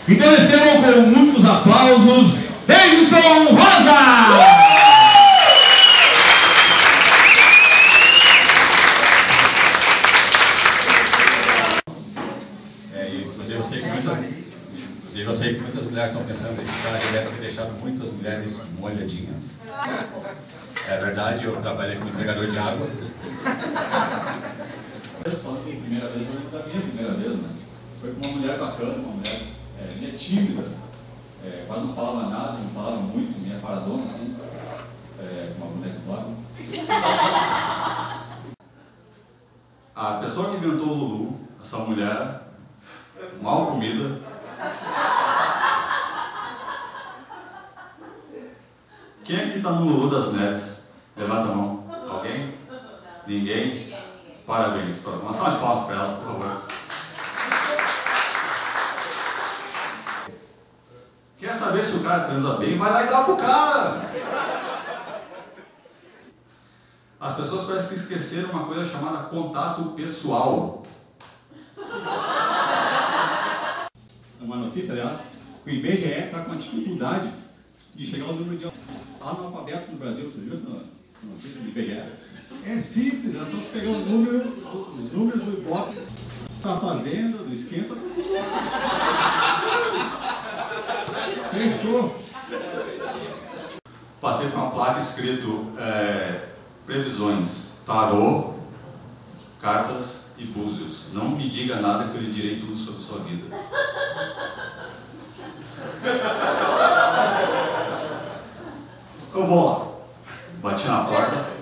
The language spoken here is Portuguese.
Então recebam com muitos aplausos, Davidson Rosa! Eu sei que muitas mulheres estão pensando que esse cara deve ter deixado muitas mulheres molhadinhas. É verdade, eu trabalhei como entregador de água. Falando que a primeira vez, eu lembro da minha primeira vez, né? Foi com uma mulher bacana, uma mulher meio tímida, quase não falava nada, não falava muito, meio paradona, assim, uma mulher que dorme. A pessoa que inventou o Lulu, essa mulher, mal comida, quem aqui está no Lulu das mulheres? Levanta a mão. Alguém? Ninguém? Parabéns. Uma salva de palmas para elas, por favor. Quer saber se o cara transa bem? Vai lá e dá pro cara! As pessoas parecem que esqueceram uma coisa chamada contato pessoal. Uma notícia, aliás, o IBGE está com uma dificuldade de chegar ao número de analfabetos no Brasil. Você viu essa notícia do IBGE? É simples, é só pegar os números do Ibope, da fazenda, do esquenta, tudo. Fechou. Passei por uma placa escrito previsões, tarô, cartas e búzios. Não me diga nada que eu lhe direi tudo sobre sua vida. Eu vou lá. Bati na porta.